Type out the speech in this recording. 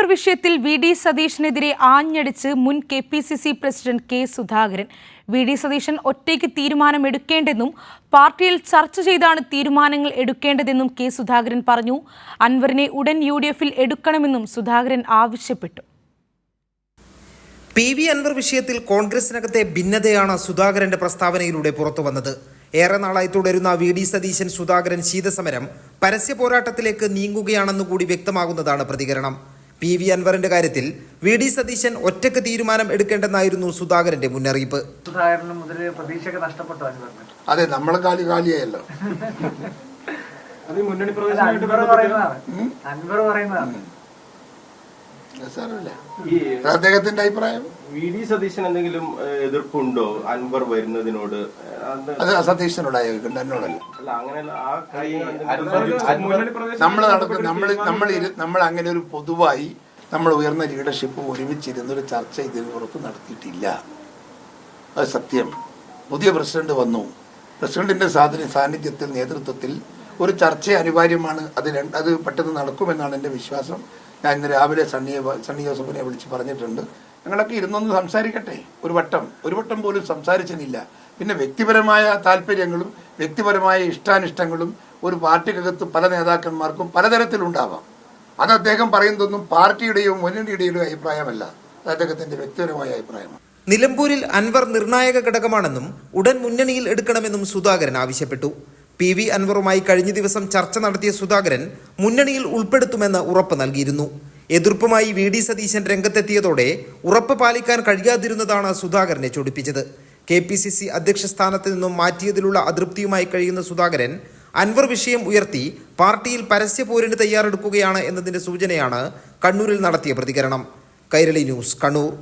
അൻവർ വിഷയത്തിൽ വി.ഡി. സതീശനെതിരെ ആഞ്ഞടിച്ച് മുൻ KPCC president K. Sudhakaran. VD. Satheesan ഒറ്റയ്ക്ക് തീരുമാനമെടുക്കേണ്ടെന്നും പാർട്ടിയിൽ ചർച്ച ചെയ്താണ് തീരുമാനങ്ങൾ എടുക്കേണ്ടതെന്നും കെ. സുധാകരൻ പറഞ്ഞു. അൻവറിനെ ഉടൻ യു.ഡി.എഫിൽ എടുക്കണമെന്നും സുധാകരൻ ആവശ്യപ്പെട്ടു. പി.വി. അൻവർ വിഷയത്തിൽ കോൺഗ്രസിനകത്തെ ഭിന്നതയാണ് സുധാകരന്റെ പ്രസ്താവനയിലൂടെ പുറത്തുവന്നത്. ഏറെ നാളായി തുടരുന്ന വി.ഡി. സതീശൻ സുധാകരൻ ശീതസമരം പരസ്യ പോരാട്ടത്തിലേക്ക് നീങ്ങുകയാണെന്നുകൂടി വ്യക്തമാകുന്നതാണ് പ്രതികരണം. പി.വി. അൻവറിന്റെ കാര്യത്തിൽ വി.ഡി. സതീശൻ ഒറ്റയ്ക്ക് തീരുമാനം എടുക്കേണ്ടെന്നായിരുന്നു സുധാകരന്റെ മുന്നറിയിപ്പ്. അതെ, നമ്മളെ കാലിയായല്ലോ. അദ്ദേഹത്തിന്റെ അഭിപ്രായം വി.ഡി. സതീശൻ എന്തെങ്കിലും എതിർപ്പുണ്ടോ അൻവർ വരുന്നതിനോട്? അത് സതീശനോടായ എന്നോടല്ല. നമ്മൾ അങ്ങനെ ഒരു പൊതുവായി നമ്മൾ ഉയർന്ന ലീഡർഷിപ്പ് ഒരുമിച്ചിരുന്നൊരു ചർച്ച ഇതിന് പുറത്ത് നടത്തിയിട്ടില്ല. അത് സത്യം. പുതിയ പ്രസിഡന്റ് വന്നു. പ്രസിഡന്റിന്റെ സാന്നിധ്യത്തിൽ നേതൃത്വത്തിൽ ഒരു ചർച്ച അനിവാര്യമാണ്. അത് പെട്ടെന്ന് നടക്കുമെന്നാണ് എൻ്റെ വിശ്വാസം. ഞാൻ ഇന്ന് രാവിലെ സണ്ണി ജോസഫിനെ വിളിച്ച് പറഞ്ഞിട്ടുണ്ട്. ഞങ്ങളൊക്കെ ഇരുന്നൊന്ന് സംസാരിക്കട്ടെ. ഒരു വട്ടം പോലും സംസാരിച്ചില്ല. പിന്നെ വ്യക്തിപരമായ താല്പര്യങ്ങളും വ്യക്തിപരമായ ഇഷ്ടാനിഷ്ടങ്ങളും ഒരു പാർട്ടിക്കകത്ത് പല നേതാക്കന്മാർക്കും പലതരത്തിലുണ്ടാവാം. അത് അദ്ദേഹം പറയുന്നതൊന്നും പാർട്ടിയുടെയോ മുന്നണിയുടെയോ അഭിപ്രായമല്ല. അത് അദ്ദേഹത്തിന്റെ വ്യക്തിപരമായ അഭിപ്രായമാണ്. നിലമ്പൂരിൽ അൻവർ നിർണായക ഘടകമാണെന്നും ഉടൻ മുന്നണിയിൽ എടുക്കണമെന്നും സുധാകരൻ ആവശ്യപ്പെട്ടു. പി.വി. അൻവറുമായി കഴിഞ്ഞ ദിവസം ചർച്ച നടത്തിയ സുധാകരൻ മുന്നണിയിൽ ഉൾപ്പെടുത്തുമെന്ന് ഉറപ്പ് നൽകിയിരുന്നു. എതിർപ്പുമായി വി.ഡി. സതീശൻ രംഗത്തെത്തിയതോടെ ഉറപ്പ് പാലിക്കാൻ കഴിയാതിരുന്നതാണ് സുധാകരനെ ചൊടിപ്പിച്ചത്. കെ.പി.സി.സി അധ്യക്ഷ സ്ഥാനത്ത് നിന്നും മാറ്റിയതിലുള്ള അതൃപ്തിയുമായി കഴിയുന്ന സുധാകരൻ അൻവർ വിഷയം ഉയർത്തി പാർട്ടിയിൽ പരസ്യപോരിന് തയ്യാറെടുക്കുകയാണ് എന്നതിന്റെ സൂചനയാണ് കണ്ണൂരിൽ നടത്തിയ പ്രതികരണം. കൈരളി ന്യൂസ്, കണ്ണൂർ.